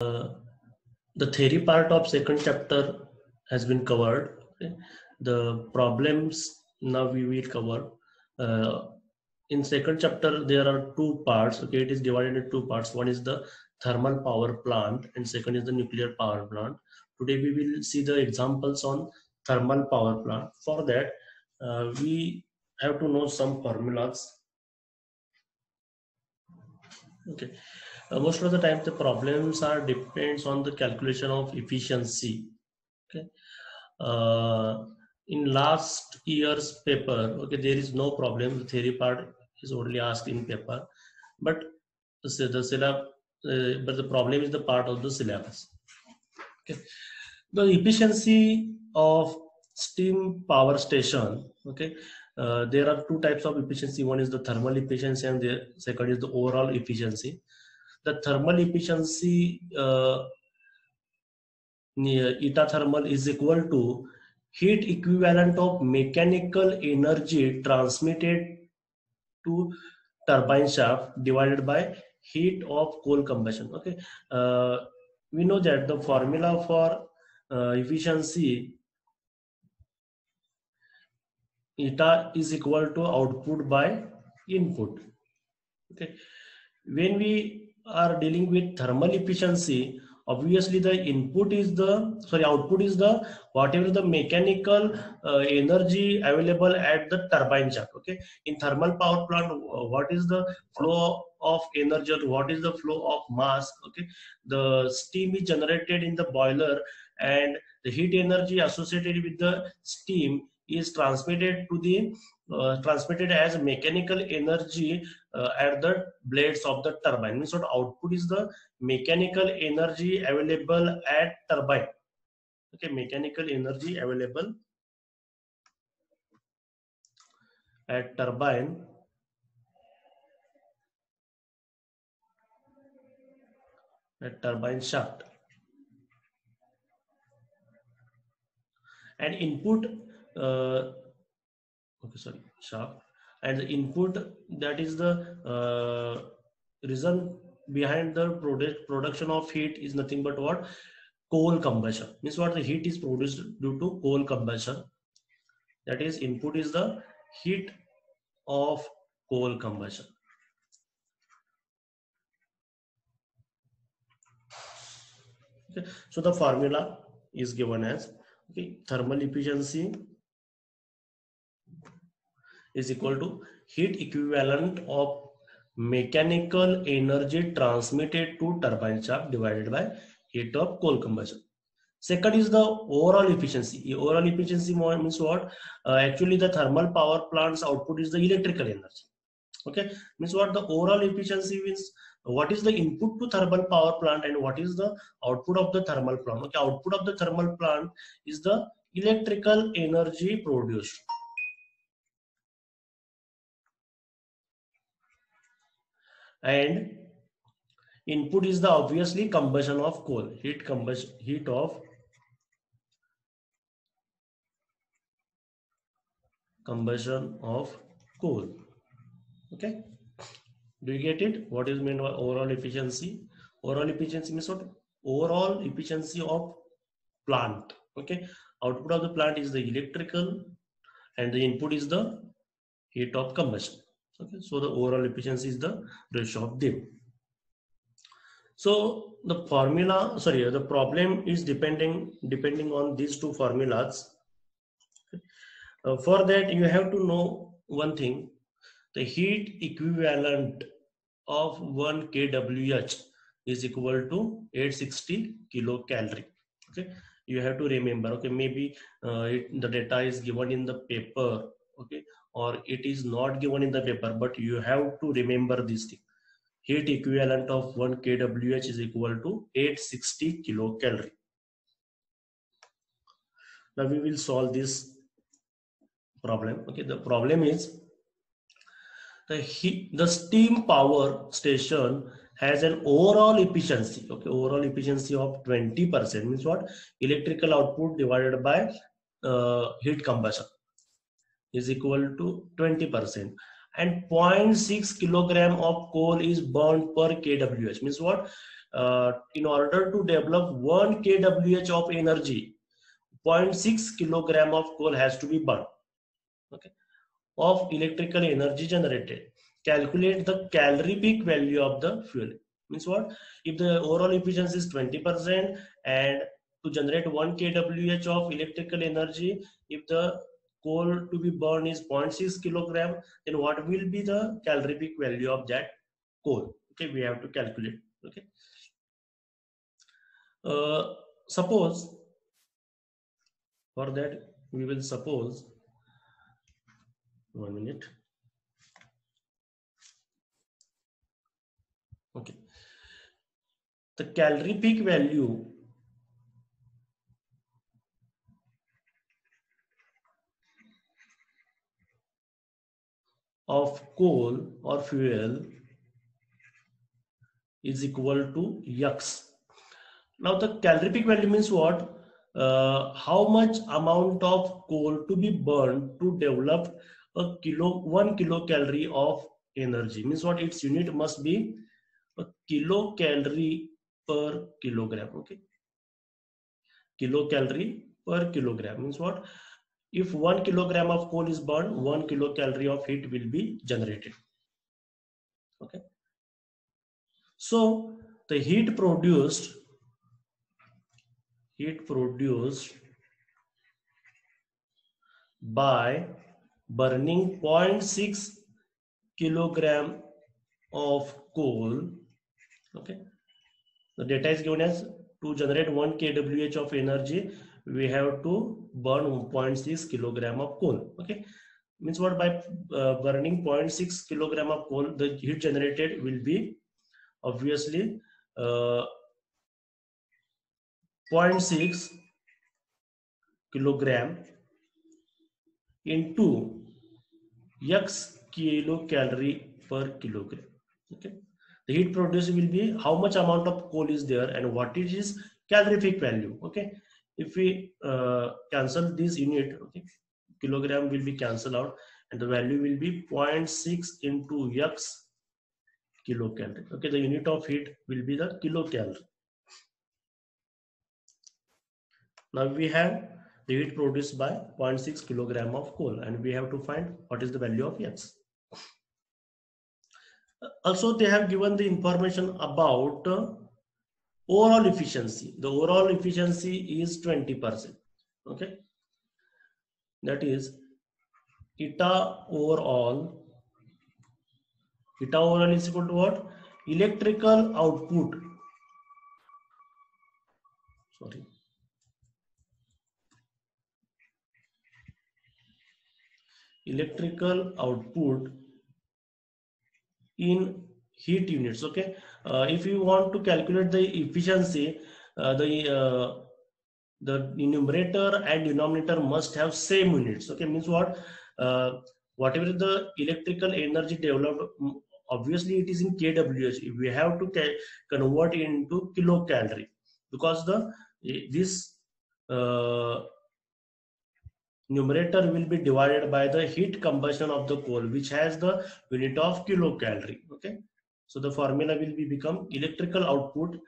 The theory part of second chapter has been covered. Okay? The problems now we will cover. In second chapter there are two parts. Okay, it is divided into two parts. One is the thermal power plant and second is the nuclear power plant. Today we will see the examples on thermal power plant. For that we have to know some formulas. Okay. Most of the time the problems are depends on the calculation of efficiency. Okay. In last year's paper, okay, there is no problem. The theory part is only asked in paper, but the problem is the part of the syllabus. Okay. The efficiency of steam power station. Okay. There are two types of efficiency. One is the thermal efficiency and the second is the overall efficiency. The thermal efficiency eta thermal is equal to heat equivalent of mechanical energy transmitted to turbine shaft divided by heat of coal combustion. Okay, we know that the formula for efficiency eta is equal to output by input. Okay, when we are dealing with thermal efficiency, obviously the output is the whatever the mechanical energy available at the turbine shaft. Okay, in thermal power plant, what is the flow of energy or what is the flow of mass? Okay, the steam is generated in the boiler and the heat energy associated with the steam is transmitted to the transmitted as mechanical energy at the blades of the turbine. Means what output is the mechanical energy available at turbine. Okay, mechanical energy available at turbine shaft, and input shaft, and the input, that is the reason behind the production of heat is nothing but what? Coal combustion. Means what? The heat is produced due to coal combustion. That is, input is the heat of coal combustion. Okay. So the formula is given as, okay, thermal efficiency is equal to heat equivalent of mechanical energy transmitted to turbine shaft divided by heat of coal combustion. Second is the overall efficiency. Overall efficiency means what? Actually, the thermal power plant's output is the electrical energy. Okay, means what? The overall efficiency means what is the input to thermal power plant and what is the output of the thermal plant. Okay, output of the thermal plant is the electrical energy produced. And input is the obviously combustion of coal, heat of combustion of coal. Okay, do you get it? What is meant by overall efficiency? Overall efficiency means what? Overall efficiency of plant. Okay, output of the plant is the electrical and the input is the heat of combustion. Okay, so the overall efficiency is the ratio of them. So the the problem is depending on these two formulas. For that you have to know one thing: the heat equivalent of 1 kWh is equal to 860 kilocalorie. Okay, you have to remember. Okay, maybe the data is given in the paper, okay, or it is not given in the paper, but you have to remember this thing. Heat equivalent of 1 kWh is equal to 860 kilocalorie. Now we will solve this problem. Okay, the problem is the steam power station has an overall efficiency. Okay, overall efficiency of 20%. Means what? Electrical output divided by heat combustion is equal to 20%. And 0.6 kilogram of coal is burned per kWh. Means what? in order to develop 1 kWh of energy, 0.6 kilogram of coal has to be burned, okay, of electrical energy generated. Calculate the calorific value of the fuel. Means what? If the overall efficiency is 20% and to generate 1 kWh of electrical energy, if the coal to be burned is 0.6 kilogram, then what will be the calorific value of that coal? Okay, we have to calculate. Okay. Suppose for that we will suppose 1 minute. Okay, the calorific value of coal or fuel is equal to X. Now the calorific value means what? How much amount of coal to be burned to develop a 1 kilocalorie of energy. Means what? Its unit must be a kilocalorie per kilogram. Okay, kilocalorie per kilogram means what? If 1 kilogram of coal is burned, 1 kilocalorie of heat will be generated. Okay, so the heat produced by burning 0.6 kilogram of coal. Okay, the data is given as to generate 1 kWh of energy, we have to burn 0.6 kilogram of coal. Okay, means what? By burning 0.6 kilogram of coal, the heat generated will be obviously 0.6 kilogram into X kilocalorie per kilogram. Okay, the heat produced will be how much amount of coal is there and what is its calorific value. Okay, if we cancel this unit, okay, kilogram will be cancelled out and the value will be 0.6 into X kilocalorie. Okay, the unit of heat will be the kilocalorie. Now we have the heat produced by 0.6 kilogram of coal and we have to find what is the value of X. Also, they have given the information about overall efficiency. The overall efficiency is 20%. Okay, that is eta overall is equal to what? Electrical output. Sorry. Electrical output in heat units. Okay, if you want to calculate the efficiency, the numerator and denominator must have same units. Okay, means what? Whatever the electrical energy developed, obviously it is in kWh. We have to convert into kilocalorie because this numerator will be divided by the heat combustion of the coal, which has the unit of kilocalorie. Okay, so the formula will be become electrical output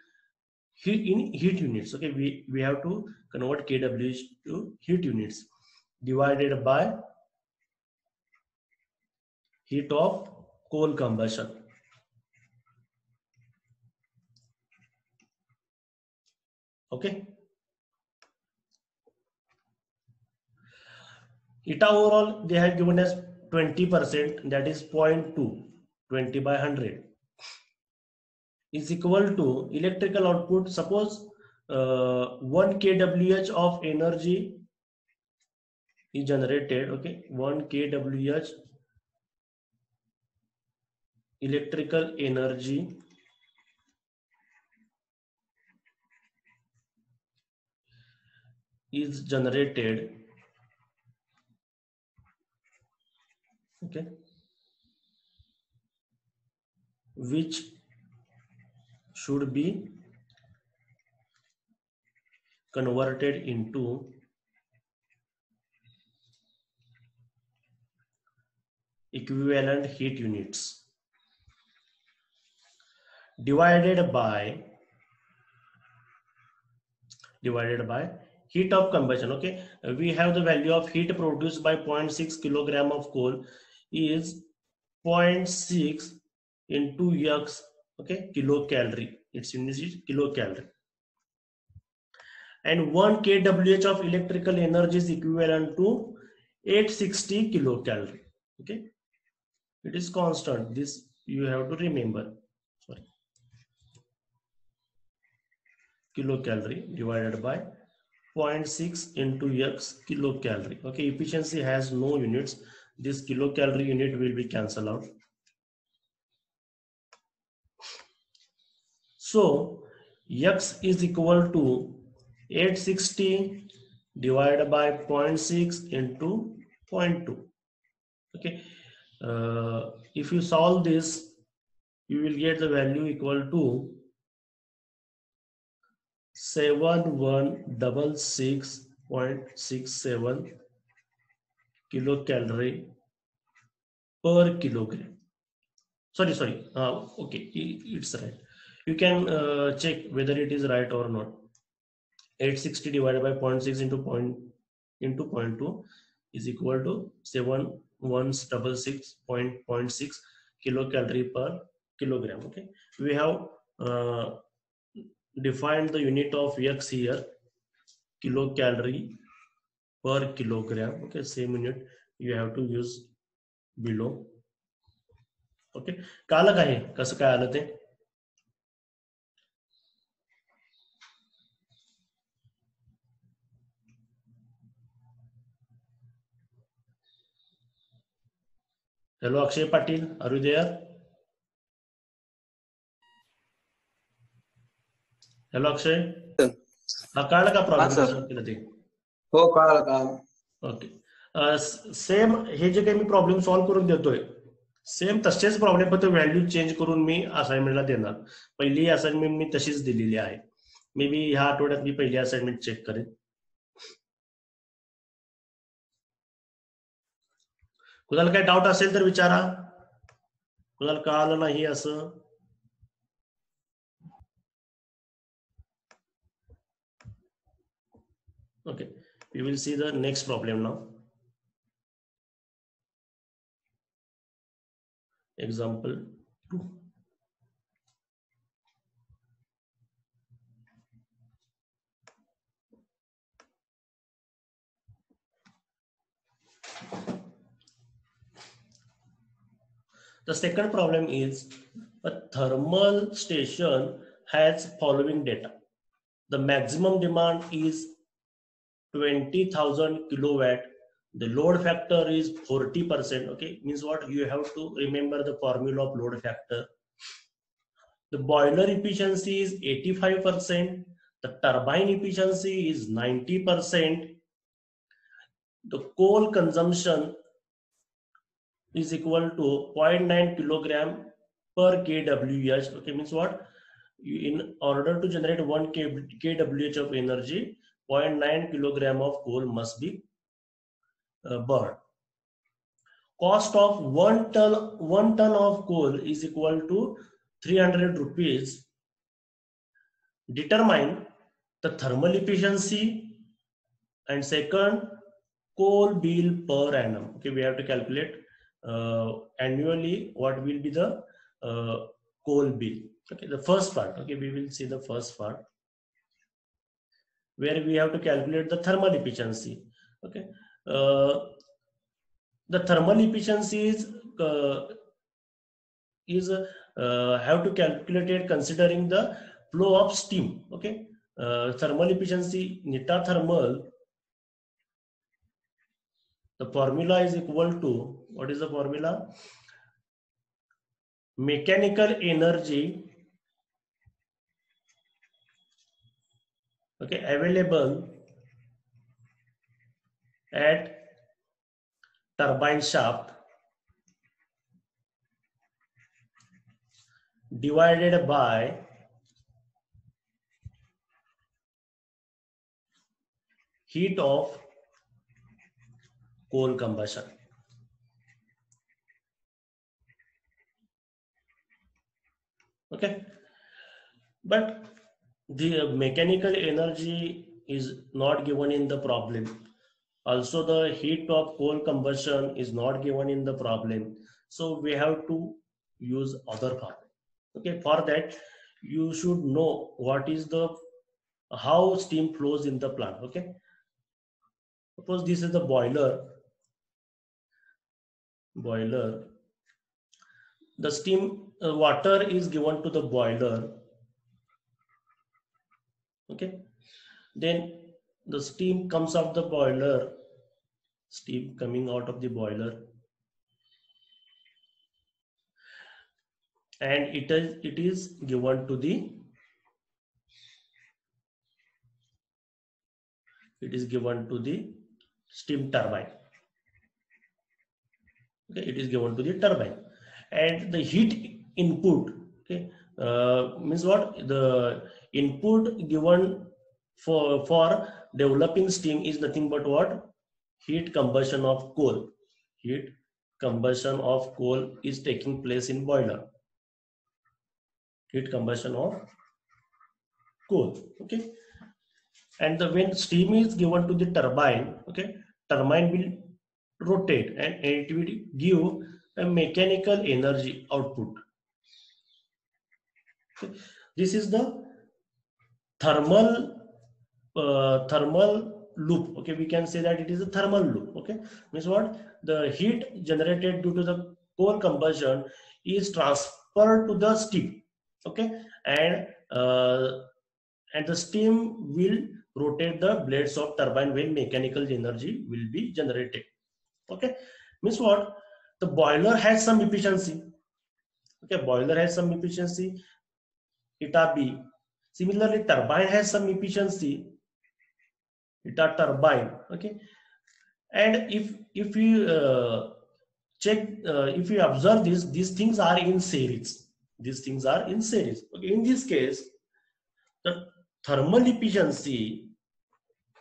in heat units. Okay, we have to convert kWh to heat units divided by heat of coal combustion. Okay, eta overall they have given us 20%, that is 0.2, 20 by 100 is equal to electrical output. Suppose 1 kWh of energy is generated. Okay, 1 kWh electrical energy is generated. Okay, which should be converted into equivalent heat units divided by divided by heat of combustion. Okay, we have the value of heat produced by 0.6 kilogram of coal is 0.6 into X, okay, kilocalorie. Its unit is kilocalorie. And 1 kWh of electrical energy is equivalent to 860 kilocalorie. Okay, it is constant. This you have to remember. Sorry, kilocalorie divided by 0.6 into X kilocalorie. Okay, efficiency has no units. This kilocalorie unit will be cancelled out. So X is equal to 860 divided by 0.6 into 0.2. Okay, if you solve this, you will get the value equal to 7166.67 kilocalorie per kilogram. Sorry. Okay, it's right. You can check whether it is right or not. 860 divided by 0.6 into 0.2 is equal to 7166.6 kilocalorie per kilogram. Okay, we have defined the unit of X here, kilocalorie per kilogram. Okay, same unit you have to use below. Okay, कळलं का हे कसं काय आलं ते? Hello Akshay Patil, are you there? Hello Akshay. हा कळलं का problem कसं केलं ते? हो कळलं का? ओके, सेम हे जे काही मी प्रॉब्लेम सॉल्व्ह करून देतोय सेम तसेच प्रॉब्लेम फक्त व्हॅल्यू चेंज करून मी असाइनमेंटला देणार. पहिली असाइनमेंट मी तशीच दिलेली आहे. मे बी ह्या आठवड्यात मी पहिली असाइनमेंट चेक करेन. कुणाला काही डाऊट असेल तर विचारा. कुणाला कळालं नाही असं? Okay, we will see the next problem now. Example 2. The second problem is a thermal station has following data. The maximum demand is 20,000 kilowatt. The load factor is 40%. Okay, means what? You have to remember the formula of load factor. The boiler efficiency is 85%. The turbine efficiency is 90%. The coal consumption is equal to 0.9 kilogram per kWh. Okay, means what? In order to generate 1 kWh of energy, 0.9 kilogram of coal must be burned. Cost of 1 ton of coal is equal to 300 rupees. Determine the thermal efficiency and second coal bill per annum. Okay, we have to calculate annually what will be the coal bill. Okay, the first part. Okay, we will see the first part where we have to calculate the thermal efficiency. Okay, the thermal efficiency is have to calculate it considering the flow of steam. Okay, thermal efficiency neta thermal. The formula is equal to, what is the formula? Mechanical energy, okay, available at turbine shaft divided by heat of coal combustion. Okay, but the mechanical energy is not given in the problem. Also, the heat of coal combustion is not given in the problem. So we have to use other problem. Okay, for that you should know what is the how steam flows in the plant. Okay, suppose this is the boiler. The steam water is given to the boiler. Okay, then the steam comes out the boiler, steam coming out of the boiler, and it is given to the steam turbine. Okay, it is given to the turbine, and the heat input, okay, means what? The input given for developing steam is nothing but what? Heat combustion of coal. Heat combustion of coal is taking place in boiler. Heat combustion of coal. Okay, and when steam is given to the turbine, okay, turbine will rotate and it will give a mechanical energy output. Okay. This is the thermal loop. Okay, we can say that it is a thermal loop. Okay, means what? The heat generated due to the coal combustion is transferred to the steam. Okay, and the steam will rotate the blades of turbine when mechanical energy will be generated. Okay, means what? The boiler has some efficiency. Okay, boiler has some efficiency, eta B. Similarly, turbine has some efficiency, eta turbine. Okay, and if you check, if you observe this, these things are in series. These things are in series. Okay, in this case, the thermal efficiency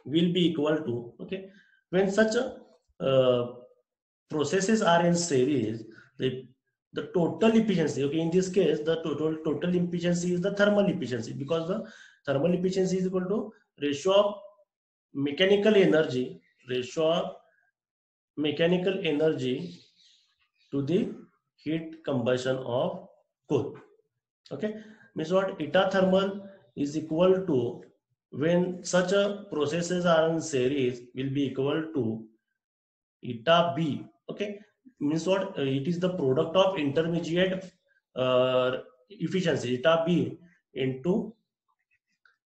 will be equal to, okay, when such a processes are in series, the total efficiency, okay, in this case the total efficiency is the thermal efficiency, because the thermal efficiency is equal to ratio of mechanical energy to the heat combustion of coal. Okay, means what? Eta thermal is equal to, when such a processes are in series, will be equal to eta B. Okay, means what? It is the product of intermediate efficiency, eta B, into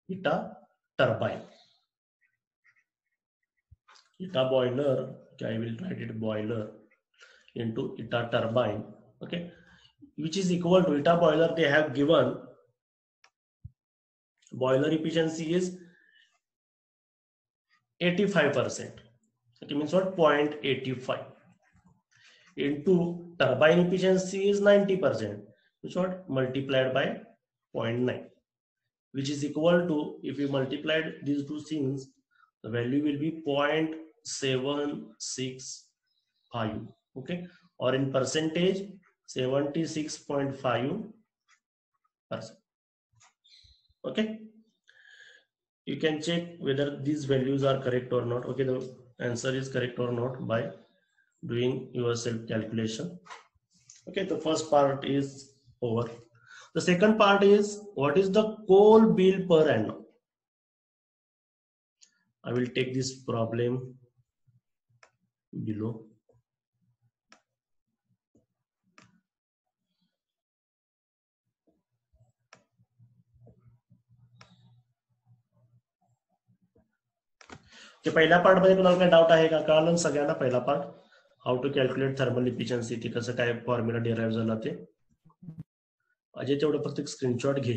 eta turbine. Eta boiler, okay, I will write it boiler into eta turbine. Okay, which is equal to eta boiler. They have given boiler efficiency is 85%. Okay, means what? 0.85 into turbine efficiency is 90%, which what? Multiplied by 0.9, which is equal to, if we multiplied these two things, the value will be 0.765. Okay, or in percentage 76.5%. Okay, you can check whether these values are correct or not. Okay, the answer is correct or not by doing your self calculation. Okay, the first part is over. The second part is, what is the coal bill per annum? I will take this problem below. पहिल्या part मध्ये कुणाला काही doubt आहे का? कळलं सगळ्यांना पहिला part, how to calculate thermal efficiency, ती कसं काय फॉर्म्युला डिराइव्ह झाला ते. अजय तेवढं फक्त एक स्क्रीनशॉट घे.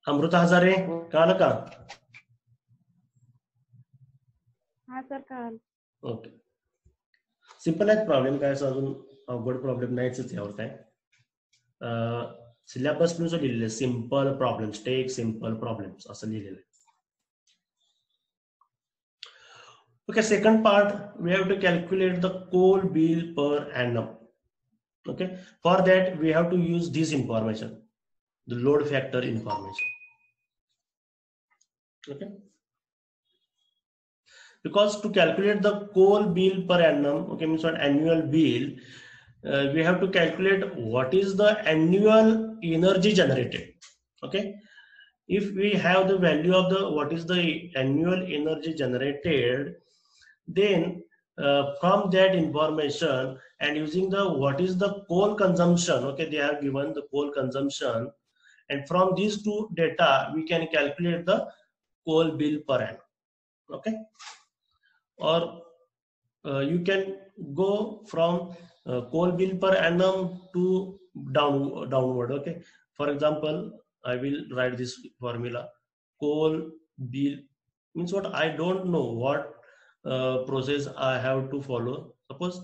अमृता हजारे, कळलं का? हा सर, कळलं. ओके, सिंपल आहे प्रॉब्लेम, काय असं अजून अवघड प्रॉब्लेम नाहीच यावर काय. सिलेबस नुसार लिहिलेलं आहे, simple problems, take simple problems असं लिहिलेलं आहे. Okay, second part, we have to calculate the coal bill per annum. Okay, for that we have to use this information, the load factor information. Okay, because to calculate the coal bill per annum, okay, means what annual bill, we have to calculate what is the annual energy generated. Okay, if we have the value of the what is the annual energy generated, then from that information and using the what is the coal consumption, okay, they have given the coal consumption, and from these two data we can calculate the coal bill per annum. Okay, or you can go from coal bill per annum to downward. Okay, for example, I will write this formula. Coal bill means what, I don't know what process I have to follow. Suppose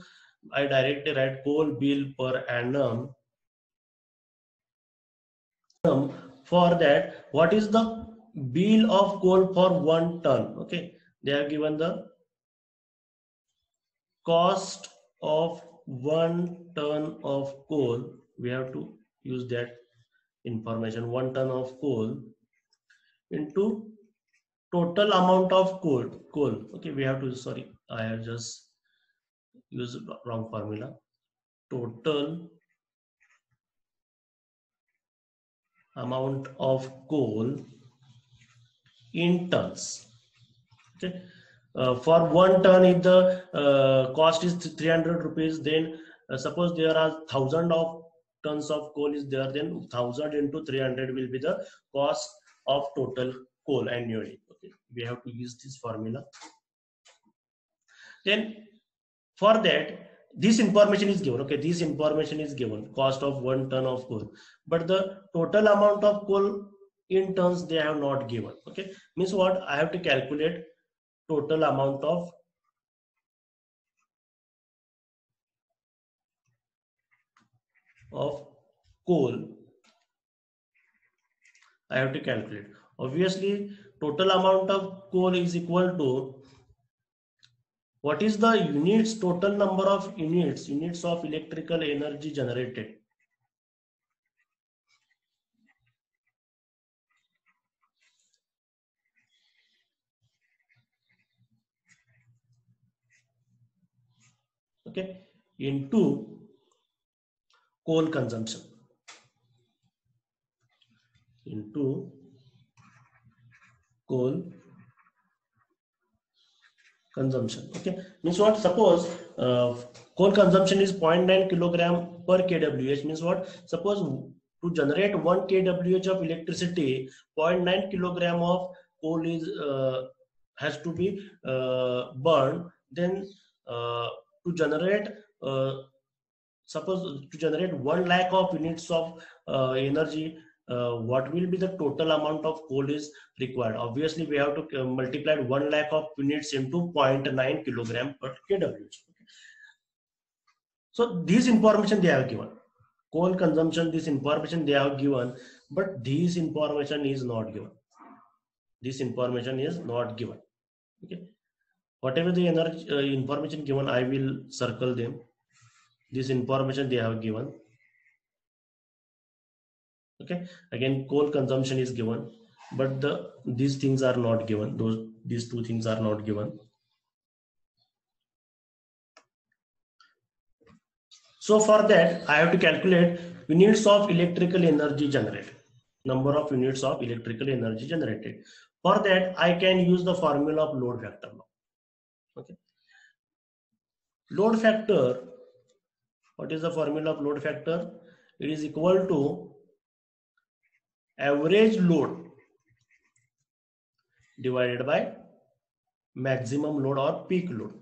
I directly write coal bill per annum. For that, what is the bill of coal for 1 ton? Okay, they have given the cost of 1 ton of coal. We have to use that information, 1 ton of coal into total amount of coal. Okay, we have to, sorry, I have just used wrong formula. Total amount of coal in tons. Okay, for 1 ton, if the cost is 300 rupees, then suppose there are 1000 of tons of coal is there, then 1000 into 300 will be the cost of total coal annually. Okay, we have to use this formula. Then for that, this information is given. Okay, this information is given, cost of 1 ton of coal, but the total amount of coal in tons they have not given. Okay, means what, I have to calculate total amount of coal. I have to calculate. Obviously, total amount of coal is equal to what is the units, total number of units of electrical energy generated. Okay, into coal consumption. Into coal consumption. Okay, means what, suppose coal consumption is 0.9 kilogram per kWh, means what, suppose to generate 1 kWh of electricity, 0.9 kilogram of coal is has to be burned. Then to generate suppose to generate 1 lakh of units of energy, what will be the total amount of coal is required? Obviously, we have to multiply 1 lakh of units into 0.9 kilogram per kWh. So this information they have given. Coal consumption, this information they have given, but this information is not given. This information is not given. Okay, whatever the energy information given, I will circle them. This information they have given. Okay, again coal consumption is given, but these things are not given. These two things are not given. So for that, I have to calculate units of electrical energy generated, number of units of electrical energy generated. For that, I can use the formula of load factor now. Okay, load factor, what is the formula of load factor? It is equal to average load divided by maximum load or peak load.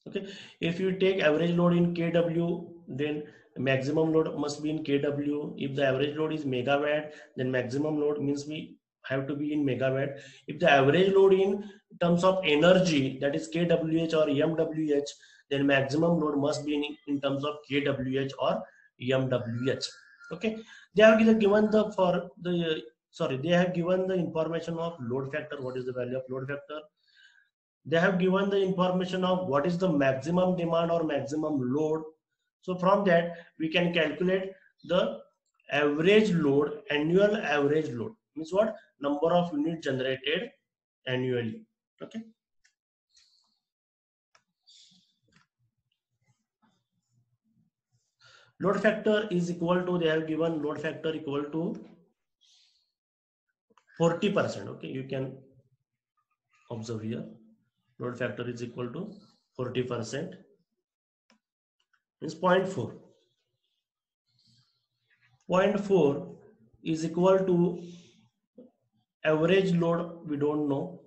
Okay, if you take average load in kW, then maximum load must be in kW. If the average load is megawatt, then maximum load means we have to be in megawatt. If the average load in terms of energy, that is kWh or MWh, then maximum load must be in terms of kWh or MWh. Okay, they have given they have given the information of load factor. What is the value of load factor? They have given the information of what is the maximum demand or maximum load. So from that we can calculate the average load, annual average load, means what, number of units generated annually. Okay. Load factor is equal to, they have given load factor equal to 40%. Okay, you can observe here. Load factor is equal to 40%. Means 0.4. 0.4 is equal to average load, we don't know,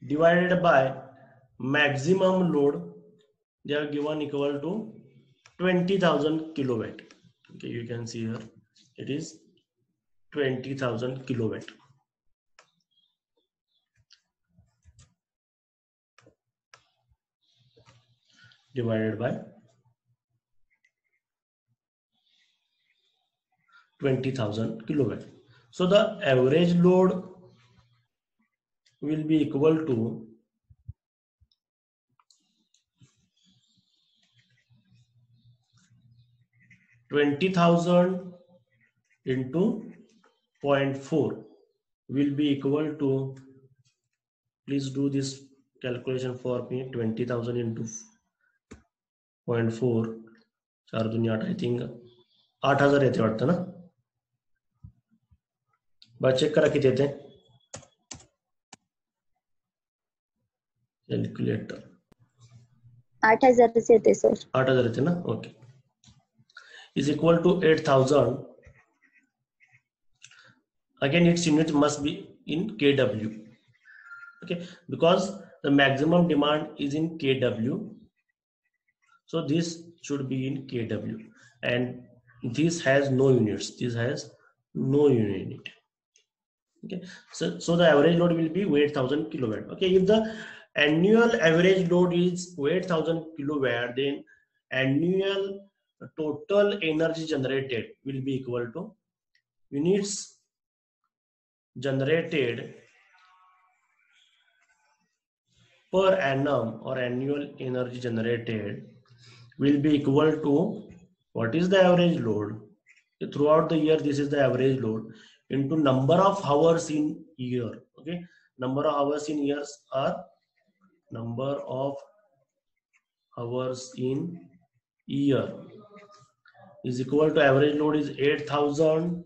divided by maximum load, they are given equal to 20,000 kilowatt. Okay, you can see here it is 20,000 kilowatt. Divided by 20,000 kilowatt. So the average load will be equal to 20,000 into 0.4 will be equal to, please do this calculation for me, 20,000 into 0.4, 4 दुनी 8, I think 8,000 येते वाटतं ना. बरं check करा किती येते. Calculator 8,000 येते sir. 8,000 येते ना. Okay. is equal to 8,000. Again, its unit must be in kW. Okay, because the maximum demand is in kW, so this should be in kW, and this has no units. This has no unit. Okay, so the average load will be 8,000 kilowatt. Okay, if the annual average load is 8,000 kilowatt, then annual total energy generated will be equal to units generated per annum, or annual energy generated will be equal to what is the average load throughout the year. This is the average load into number of hours in year. Okay, number of hours in years are number of hours in year is equal to average load is 8,000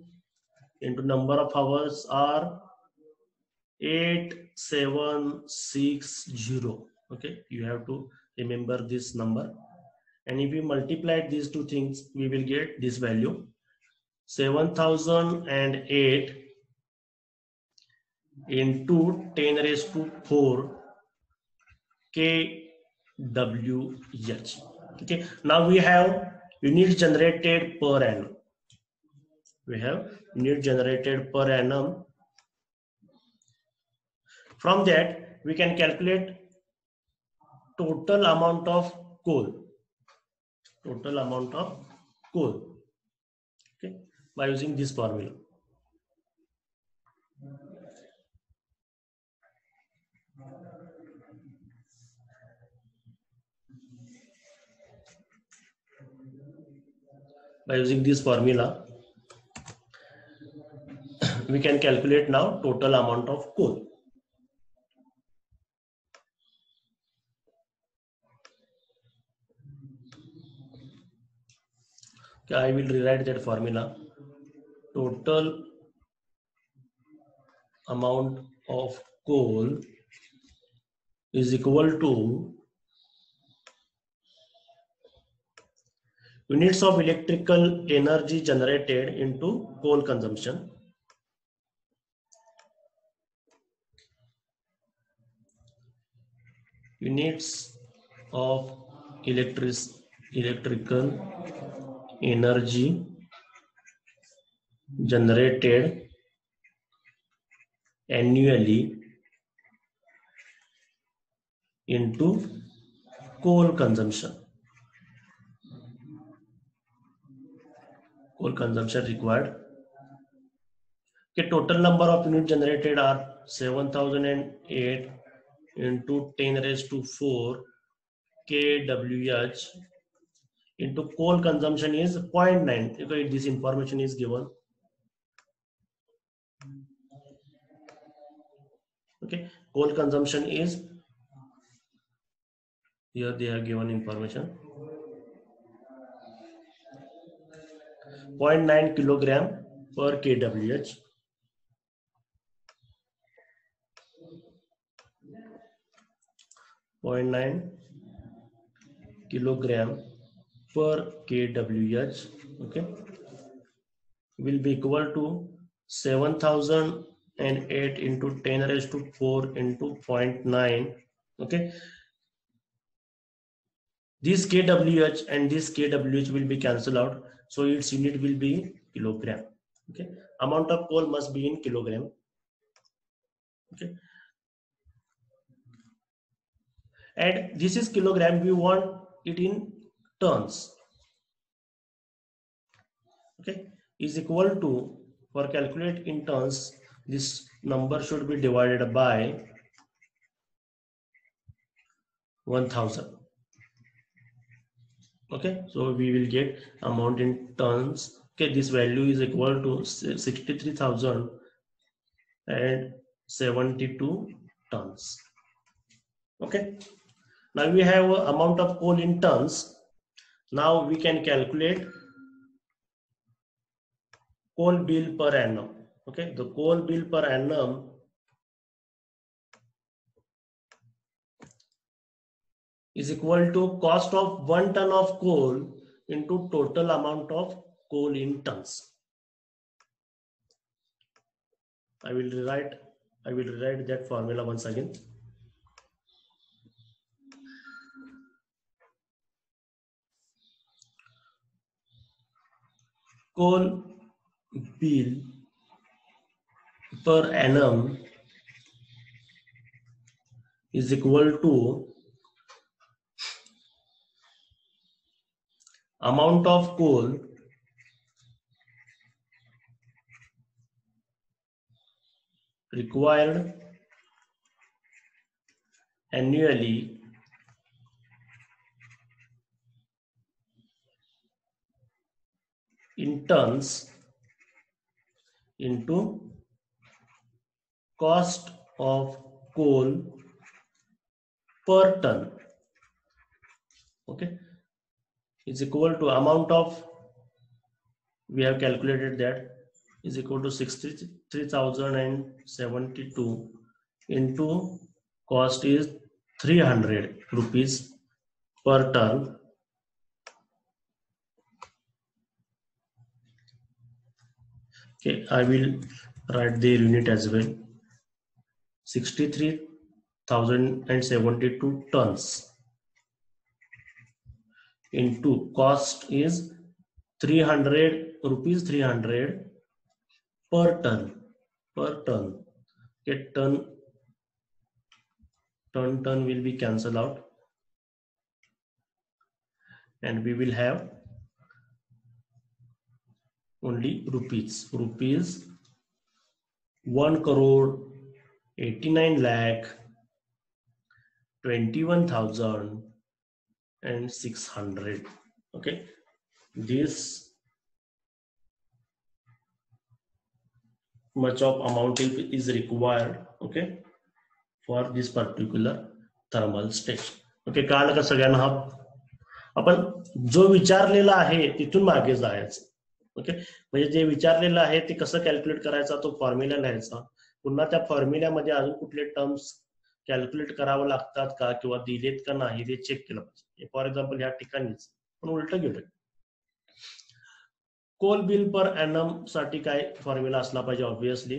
into number of hours are 8760. Okay, you have to remember this number, and if we multiply these two things, we will get this value, 7,008 into 10 raised to 4 kWh. Okay, now we have units generated per annum. We have unit generated per annum. From that, we can calculate total amount of coal. Total amount of coal. Okay, by using this formula. By using this formula, we can calculate now total amount of coal. Okay, I will rewrite that formula. Total amount of coal is equal to units of electrical energy generated into coal consumption. Units of electrical energy generated annually into coal consumption. Coal consumption required. Okay, total number of units generated are 7,008 into 10 raised to 4 kWh into coal consumption is 0.9. Okay, this information is given. Okay, coal consumption is, here they have given information, 0.9 kilogram per kWh. 0.9 kilogram per kWh, okay, will be equal to 7008 into 10 raised to 4 into 0.9. Okay, this kWh and this kWh will be cancelled out, so its unit will be kilogram. Okay, amount of coal must be in kilogram. Okay, and this is kilogram, we want it in tons. Okay, is equal to, for calculate in tons, this number should be divided by 1000. Okay, so we will get amount in tons. Okay, this value is equal to 63,072 tons. Okay, now we have amount of coal in tons. Now we can calculate coal bill per annum. Okay, the coal bill per annum is equal to cost of 1 ton of coal into total amount of coal in tons. I will rewrite that formula once again. Coal bill per annum is equal to amount of coal required annually in tons into cost of coal per ton. Okay, is equal to amount of, we have calculated that, is equal to 63,072 into cost is 300 rupees per ton. Okay, I will write the unit as well. 63,072 tons into cost is 300 rupees, 300 per ton. Okay, ton will be cancelled out, and we will have only rupees 1,89,21,600. okay, this much of amount is required, okay, for this particular thermal station. okay, कळलं का सगळ्यांना? हा आपण जो विचारलेला आहे तिथून मागे जायचं. ओके, म्हणजे जे विचारलेलं आहे ते कसं कॅल्क्युलेट करायचा, तो फॉर्म्युला लिहायचा. पुन्हा त्या फॉर्म्युल्यामध्ये अजून कुठले टर्म्स कॅल्क्युलेट करावं लागतात का किंवा दिलेत का नाही ते चेक केलं पाहिजे. फॉर एक्झाम्पल या ठिकाणीच पण उलट गेलं. कोल बिल पर एनम साठी काय फॉर्म्युला असला पाहिजे? Obviously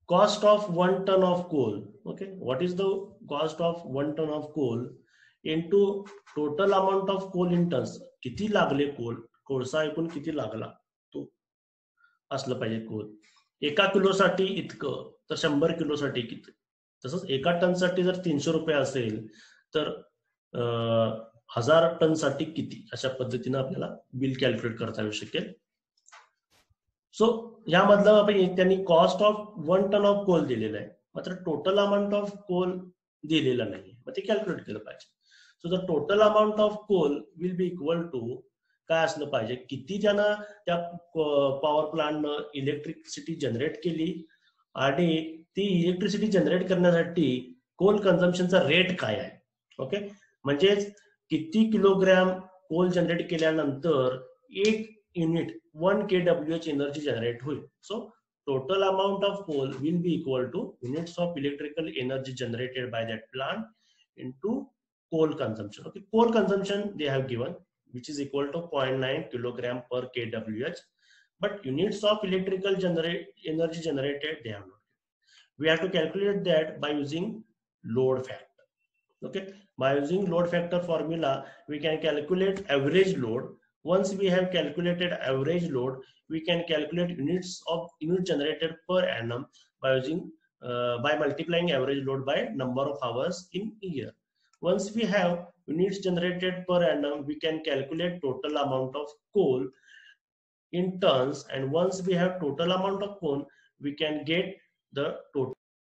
cost of 1 ton of coal. Okay, what is the cost of 1 ton of coal into total amount of coal in tons. किती लागले कोल, कोळसा एकूण किती लागला तो असलं पाहिजे कोल. एका किलो साठी इतकं, तर 100 किलो साठी किती. तसंच एका टन साठी जर 300 रुपये असेल तर 1000 टन साठी किती, अशा पद्धतीने आपल्याला बिल कॅल्क्युलेट करता येऊ शकेल. सो यामधलं आपण त्यांनी cost of 1 ton of coal दिलेला आहे, मात्र टोटल अमाउंट ऑफ कोल दिलेला नाही, मग ते कॅल्क्युलेट केलं पाहिजे. So the total amount of coal will be equal to काय असलं पाहिजे, किती त्यानं त्या पॉवर प्लांटनं इलेक्ट्रिसिटी जनरेट केली आणि ती इलेक्ट्रिसिटी जनरेट करण्यासाठी कोल कन्झम्पशनचा रेट काय आहे. ओके, म्हणजेच किती किलोग्रॅम कोल जनरेट केल्यानंतर 1 युनिट 1 kWh एनर्जी जनरेट होईल. सो total amount of coal will be equal to units of electrical energy generated by that plant into coal consumption. Okay, coal consumption they have given, which is equal to 0.9 kilogram per kWh, but units of electrical energy generated they have not. We have to calculate that by using load factor. Okay, by using load factor formula we can calculate average load. Once we have calculated average load, we can calculate unit generated per annum by using by multiplying average load by number of hours in a year. Once we have units generated per annum, we can calculate total amount of coal in tons, and once we have total amount of coal, we can get the total